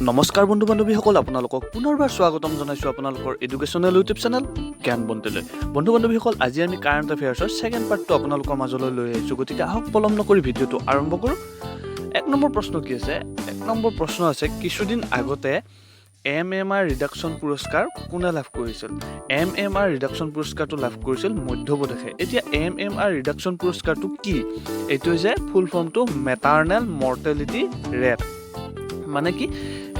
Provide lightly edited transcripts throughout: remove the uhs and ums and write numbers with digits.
নমস্কাৰ বন্ধু বান্ধৱীসকল, আপোনালোকক পুনৰবাৰ স্বাগতম জনাইছোঁ আপোনালোকৰ এডুকেশ্যনেল ইউটিউব চেনেল জ্ঞানবন্তিলৈ। বন্ধু বান্ধৱীসকল, আজি আমি কাৰেণ্ট এফেয়াৰ্ছৰ ছেকেণ্ড পাৰ্টটো আপোনালোকৰ মাজলৈ লৈ আহিছোঁ। গতিকে আহক পলম নকৰি ভিডিঅ'টো আৰম্ভ কৰোঁ। 1 নম্বৰ প্ৰশ্ন কি আছে? 1 নম্বৰ প্ৰশ্ন আছে, কিছুদিন আগতে MMR ৰিডাকশ্যন পুৰস্কাৰ কোনে লাভ কৰিছিল? MMR ৰিডাকশ্যন পুৰস্কাৰটো লাভ কৰিছিল মধ্যপ্ৰদেশে। এতিয়া MMR ৰিডাকশ্যন পুৰস্কাৰটো কি? এইটো হৈছে ফুল ফৰ্মটো মেটাৰ্নেল মৰ্টেলিটি ৰেট। মানে কি,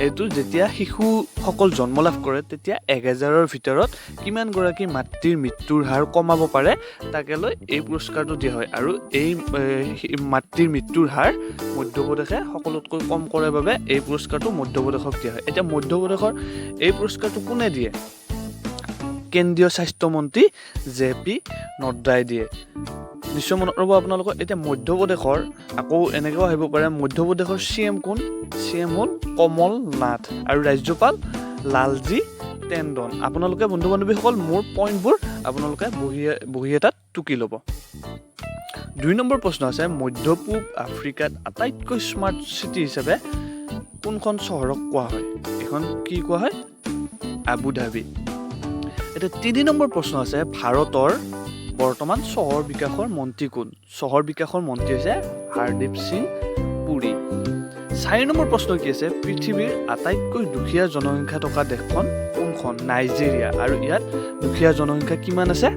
এইটো যেতিয়া শিশুসকল জন্ম লাভ কৰে তেতিয়া 1000ৰ ভিতৰত কিমানগৰাকী মাতৃৰ মৃত্যুৰ হাৰ কমাব পাৰে তাকে লৈ এই পুৰস্কাৰটো দিয়া হয়। আৰু এই মাতৃৰ মৃত্যুৰ হাৰ মধ্যপ্ৰদেশে সকলোতকৈ কম কৰাৰ বাবে এই পুৰস্কাৰটো মধ্যপ্ৰদেশক দিয়া হয়। এতিয়া মধ্যপ্ৰদেশৰ এই পুৰস্কাৰটো কোনে দিয়ে? কেন্দ্ৰীয় স্বাস্থ্যমন্ত্ৰী JP নড্ডাই দিয়ে। নিশ্চয় মনত ৰ'ব আপোনালোকৰ। এতিয়া মধ্যপ্ৰদেশৰ আকৌ এনেকৈও আহিব পাৰে, মধ্যপ্ৰদেশৰ CM কোন? CM হ'ল কমল নাথ আৰু ৰাজ্যপাল লালজী টেণ্ডন। আপোনালোকে বন্ধু বান্ধৱীসকল মোৰ পইণ্টবোৰ আপোনালোকে বহি এটাত টুকি ল'ব। 2 নম্বৰ প্ৰশ্ন আছে, মধ্য পূব আফ্ৰিকাত আটাইতকৈ স্মাৰ্ট চিটি হিচাপে কোনখন চহৰক কোৱা হয়? এখন কি কোৱা হয়? Abu Dhabi. এতিয়া 3 নম্বৰ প্ৰশ্ন আছে, ভাৰতৰ বৰ্তমান চহৰ বিকাশৰ মন্ত্ৰী কোন? চহৰ বিকাশৰ মন্ত্ৰী হৈছে হৰদীপ সিং পুৰী। 4 নম্বৰ প্ৰশ্ন কি আছে, পৃথিৱীৰ আটাইতকৈ দুখীয়া জনসংখ্যা থকা দেশখন কোনখন? নাইজেৰিয়া। আৰু ইয়াত দুখীয়া জনসংখ্যা কিমান আছে?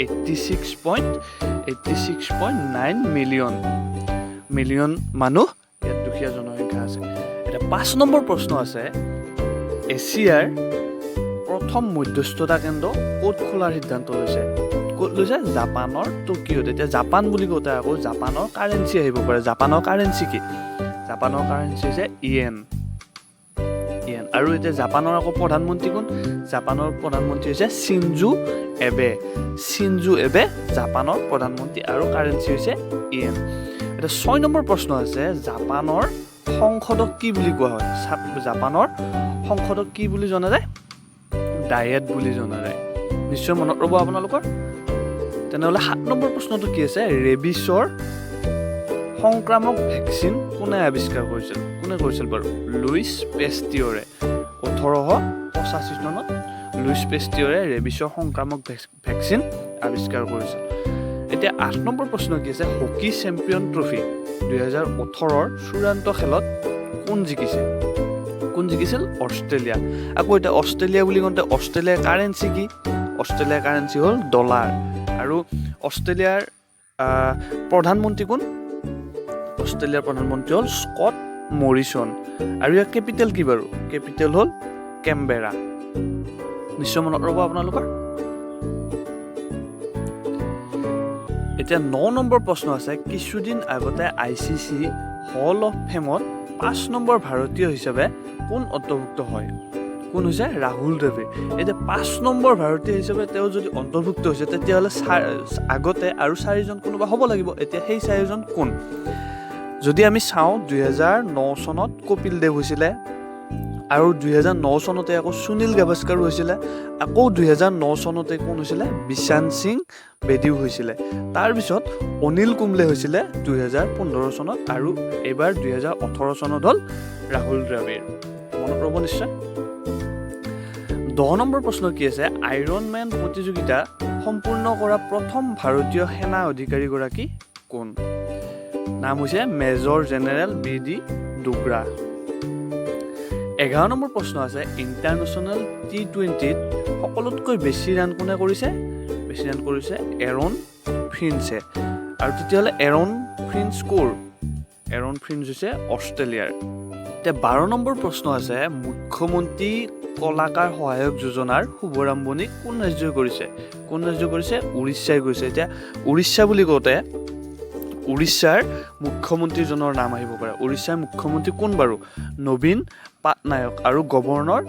86.9 মিলিয়ন মানুহ ইয়াত দুখীয়া জনসংখ্যা আছে। এতিয়া 5 নম্বৰ প্ৰশ্ন আছে, এছিয়াৰ প্ৰথম মধ্যস্থতা কেন্দ্ৰ ক'ত খোলাৰ সিদ্ধান্ত লৈছে? ক'ত লৈছে? জাপানৰ টকিঅ'ত। এতিয়া জাপান বুলি কওঁতে আকৌ জাপানৰ কাৰেঞ্চি আহিব পাৰে। জাপানৰ কাৰেঞ্চি কি? জাপানৰ কাৰেঞ্চি হৈছে ইয়েন। আৰু এতিয়া জাপানৰ আকৌ প্ৰধানমন্ত্ৰী কোন? জাপানৰ প্ৰধানমন্ত্ৰী হৈছে চিনজো এবে জাপানৰ প্ৰধানমন্ত্ৰী আৰু কাৰেঞ্চি হৈছে ইয়েন। এতিয়া 6 নম্বৰ প্ৰশ্ন আছে, জাপানৰ সংসদক কি বুলি কোৱা হয়? জাপানৰ সংসদক কি বুলি জনা যায়? ডায়েট বুলি জনা যায়। নিশ্চয় মনত ৰ'ব আপোনালোকৰ। তেনেহ'লে 7 নম্বৰ প্ৰশ্নটো কি আছে, ৰেবিছৰ সংক্ৰামক ভেকচিন কোনে আৱিষ্কাৰ কৰিছিল? কোনে কৰিছিল বাৰু? লুইচ পেষ্টিয়ৰে। 1885 চনত লুইচ পেষ্টিয়ৰে ৰেবিছৰ সংক্ৰামক ভেকচিন আৱিষ্কাৰ কৰিছিল। এতিয়া 8 নম্বৰ প্ৰশ্ন কি আছে, হকী চেম্পিয়ন ট্ৰফি 2018ৰ চূড়ান্ত খেলত কোন জিকিছে? কোন জিকিছিল? অষ্ট্ৰেলিয়া। আকৌ এতিয়া অষ্ট্ৰেলিয়া বুলি কওঁতে অষ্ট্ৰেলিয়াৰ কাৰেঞ্চি কি? অষ্ট্ৰেলিয়াৰ কাৰেঞ্চি হ'ল ডলাৰ। আৰু অষ্ট্ৰেলিয়াৰ প্ৰধানমন্ত্ৰী কোন? অষ্ট্ৰেলিয়াৰ প্ৰধানমন্ত্ৰী হ'ল স্কট মৰিছন। আৰু ইয়াৰ কেপিটেল কি বাৰু? কেপিটেল হ'ল কেম্বেৰা। নিশ্চয় মনত ৰ'ব আপোনালোকৰ। এতিয়া 9 নম্বৰ প্ৰশ্ন আছে, কিছুদিন আগতে ICC হল অফ ফেমত 5 নম্বৰ ভাৰতীয় হিচাপে কোন অন্তৰ্ভুক্ত হয়? কোন হৈছে? ৰাহুল দ্ৰাবিড়। এতিয়া 5 নম্বৰ ভাৰতীয় হিচাপে তেওঁ যদি অন্তৰ্ভুক্ত হৈছে তেতিয়াহ'লে আগতে আৰু 4জন কোনোবা হ'ব লাগিব। এতিয়া সেই 4জন কোন? যদি আমি চাওঁ 2009 চনত কপিল দেৱ হৈছিলে, আৰু 2009 চনতে আকৌ সুনীল গাভাস্কাৰো হৈছিলে, আকৌ 2009 চনতে কোন হৈছিলে? বিশান সিং বেদীও হৈছিলে। তাৰপিছত অনিল কুম্বলে হৈছিলে 2015 চনত, আৰু এইবাৰ 2018 চনত হ'ল ৰাহুল দ্ৰাবিড়। মনত ৰ'ব নিশ্চয়। 10 নম্বৰ প্ৰশ্ন কি আছে, আইৰন মেন প্ৰতিযোগিতা সম্পূৰ্ণ কৰা প্ৰথম ভাৰতীয় সেনা অধিকাৰীগৰাকী কোন? নাম হৈছে major general BD Dogra. 11 number প্ৰশ্ন আছে, ইণ্টাৰনেশ্যনেল T20ত সকলোতকৈ বেছি ৰান কোনে কৰিছে? বেছি ৰান কৰিছে এৰন ফিঞ্চে। আৰু তেতিয়াহ'লে এৰন ফিঞ্চ ক'ৰ? এৰন ফিঞ্চ হৈছে অষ্ট্ৰেলিয়াৰ। এতিয়া 12 নম্বৰ প্ৰশ্ন আছে, মুখ্যমন্ত্ৰী কলাকাৰ সহায়ক যোজনাৰ শুভাৰম্ভণি কোন ৰাজ্যই কৰিছে? কোন ৰাজ্যই কৰিছে? উৰিষ্যাই কৰিছে। এতিয়া উৰিষ্যা বুলি কওঁতে উৰিষ্যাৰ মুখ্যমন্ত্ৰীজনৰ নাম আহিব পাৰে। উৰিষ্যাৰ মুখ্যমন্ত্ৰী কোন বাৰু? নবীন পাটনায়ক। আৰু গভৰ্ণৰ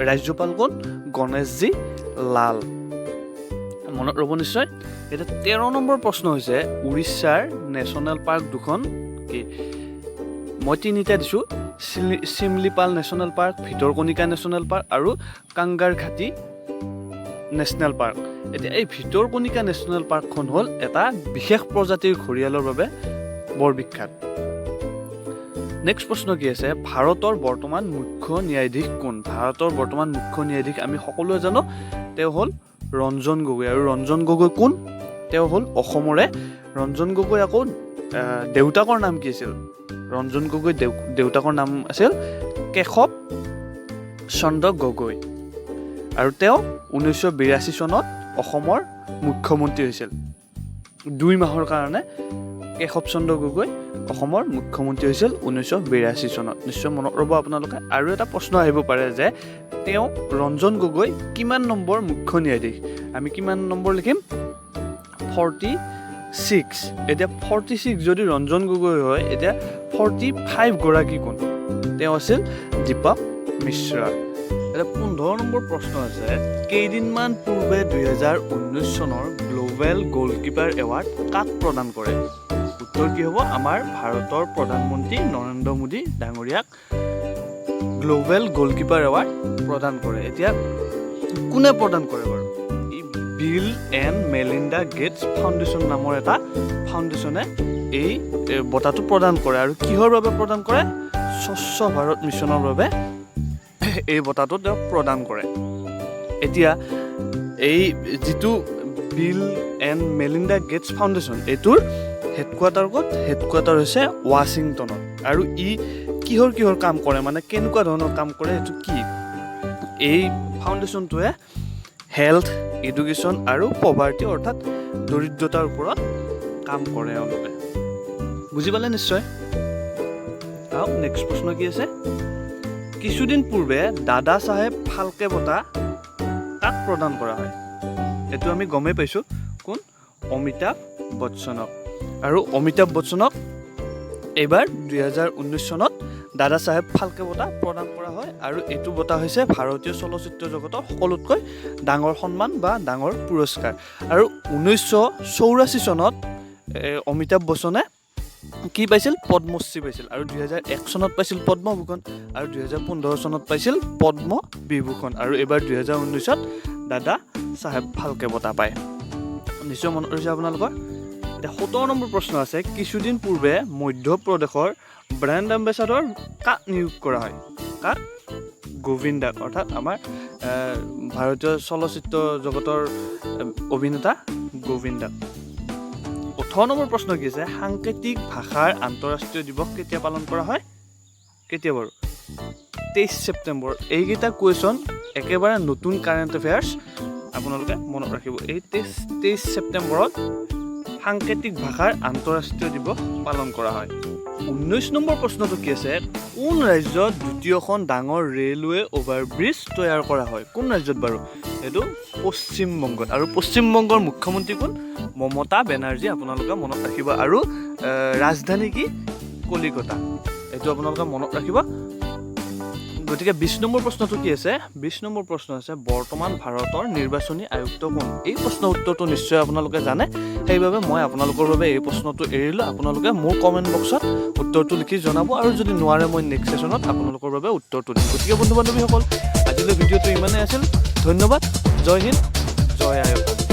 ৰাজ্যপাল কোন? গণেশজী লাল। মনত ৰ'ব নিশ্চয়। এতিয়া 13 নম্বৰ প্ৰশ্ন হৈছে, উৰিষ্যাৰ নেশ্যনেল পাৰ্ক দুখন কি? মই 3টা দিছোঁ, Simlipal national park, Bhitarkanika national park আৰু কাংগাৰঘাটি নেশ্যনেল পাৰ্ক। এতিয়া এই ভিতৰকণিকা নেশ্যনেল পাৰ্কখন হ'ল এটা বিশেষ প্ৰজাতিৰ ঘৰিয়ালৰ বাবে বৰ বিখ্যাত। নেক্সট প্ৰশ্ন কি আছে ভাৰতৰ বৰ্তমান মুখ্য ন্যায়াধীশ কোন ভাৰতৰ বৰ্তমান মুখ্য ন্যায়াধীশ আমি সকলোৱে জানো তেওঁ হ'ল ৰঞ্জন গগৈ আৰু ৰঞ্জন গগৈ কোন তেওঁ হ'ল অসমৰে ৰঞ্জন গগৈ আকৌ দেউতাকৰ নাম কি আছিল ৰঞ্জন গগৈ দেউতাকৰ নাম আছিল কেশৱ চন্দ্ৰ গগৈ আৰু তেওঁ 1982 চনত অসমৰ মুখ্যমন্ত্ৰী হৈছিল 2 মাহৰ কাৰণে কেশৱ চন্দ্ৰ গগৈ অসমৰ মুখ্যমন্ত্ৰী হৈছিল 1982 চনত নিশ্চয় মনত ৰ'ব আপোনালোকে আৰু এটা প্ৰশ্ন আহিব পাৰে যে তেওঁ ৰঞ্জন গগৈ কিমান নম্বৰ মুখ্য ন্যায়াধীশ আমি কিমান নম্বৰ লিখিম 46 এতিয়া 46 যদি ৰঞ্জন গগৈ হয় এতিয়া 45 গৰাকী কোন তেওঁ আছিল দীপক মিশ্ৰা এটা 15 নম্বৰ প্ৰশ্ন আছে কেইদিনমান পূৰ্বে 2019 চনৰ গ্লোবেল গলকিপাৰ এৱাৰ্ড কাক প্ৰদান কৰে উত্তৰ কি হ'ব আমাৰ ভাৰতৰ প্ৰধানমন্ত্ৰী নৰেন্দ্ৰ মোদী ডাঙৰীয়াক গ্লোবেল গলকিপাৰ এৱাৰ্ড প্ৰদান কৰে এতিয়া কোনে প্ৰদান কৰে বাৰু এই Bill and Melinda Gates foundation নামৰ এটা ফাউণ্ডেশ্যনে এই বঁটাটো প্ৰদান কৰে আৰু কিহৰ বাবে প্ৰদান কৰে স্বচ্ছ ভাৰত মিছনৰ বাবে এই বঁটাটো তেওঁ প্ৰদান কৰে এতিয়া এই যিটো Bill and Melinda Gates foundation এইটোৰ হেডকোৱাৰ্টাৰ হৈছে ৱাশ্বিংটনত আৰু ই কিহৰ কাম কৰে মানে কেনেকুৱা ধৰণৰ কাম কৰে এইটো কি এই ফাউণ্ডেশ্যনটোৱে হেল্থ এডুকেশ্যন আৰু পভাৰ্টি অৰ্থাৎ দৰিদ্ৰতাৰ ওপৰত কাম কৰে তেওঁলোকে বুজি পালে নিশ্চয় আহক নেক্সট প্ৰশ্ন কি আছে কিছুদিন পূৰ্বে দাদা চাহেব ফাল্কে বঁটা কাক প্ৰদান কৰা হয় এইটো আমি গমেই পাইছোঁ কোন অমিতাভ বচ্চনক আৰু অমিতাভ বচ্চনক এইবাৰ 2019 চনত দাদা চাহেব ফাল্কে বঁটা প্ৰদান কৰা হয় আৰু এইটো বঁটা হৈছে ভাৰতীয় চলচ্চিত্ৰ জগতৰ সকলোতকৈ ডাঙৰ সন্মান বা ডাঙৰ পুৰস্কাৰ আৰু 1984 চনত অমিতাভ বচ্চনে কি পাইছিল পদ্মশ্ৰী পাইছিল আৰু 2001 চনত পাইছিল পদ্মভূষণ আৰু 2015 চনত পাইছিল পদ্ম বিভূষণ আৰু এইবাৰ 2019ত দাদা চাহেব ফাল্কে বঁটা পায় নিশ্চয় মনত ৰৈছে আপোনালোকৰ এতিয়া 17 নম্বৰ প্ৰশ্ন আছে কিছুদিন পূৰ্বে মধ্যপ্ৰদেশৰ ব্ৰেণ্ড এম্বেচাডৰ কাক নিয়োগ কৰা হয় কাক গোবিন্দাক অৰ্থাৎ আমাৰ ভাৰতীয় চলচ্চিত্ৰ জগতৰ অভিনেতা গোবিন্দাক 18 নম্বৰ প্ৰশ্ন কি আছে সাংকেতিক ভাষাৰ আন্তঃৰাষ্ট্ৰীয় দিৱস কেতিয়া পালন কৰা হয় কেতিয়া বাৰু 23 ছেপ্টেম্বৰ এইকেইটা কুৱেশ্যন একেবাৰে নতুন কাৰেণ্ট এফেয়াৰ্ছ আপোনালোকে মনত ৰাখিব এই 23 ছেপ্টেম্বৰত সাংকেতিক ভাষাৰ আন্তঃৰাষ্ট্ৰীয় দিৱস পালন কৰা হয় 19 নম্বৰ প্ৰশ্নটো কি আছে কোন ৰাজ্যত দ্বিতীয়খন ডাঙৰ ৰেলৱে অভাৰব্ৰিজ তৈয়াৰ কৰা হয় কোন ৰাজ্যত বাৰু এইটো পশ্চিম বংগত আৰু পশ্চিম বংগৰ মুখ্যমন্ত্ৰী কোন মমতা বেনাৰ্জী আপোনালোকে মনত ৰাখিব আৰু ৰাজধানী কি কলিকতা এইটো আপোনালোকে মনত ৰাখিব গতিকে 20 নম্বৰ প্ৰশ্নটো কি আছে 20 নম্বৰ প্ৰশ্ন আছে বৰ্তমান ভাৰতৰ নিৰ্বাচনী আয়ুক্ত কোন এই প্ৰশ্নৰ উত্তৰটো নিশ্চয় আপোনালোকে জানে সেইবাবে মই আপোনালোকৰ বাবে এই প্ৰশ্নটো এৰিলোঁ আপোনালোকে মোৰ কমেণ্ট বক্সত উত্তৰটো লিখি জনাব আৰু যদি নোৱাৰে মই নেক্সট ছেশ্যনত আপোনালোকৰ বাবে উত্তৰটো দিম গতিকে বন্ধু বান্ধৱীসকল আজিলৈ ভিডিঅ'টো ইমানেই আছিল ধন্যবাদ জয় হিন্দ জয় আই অসম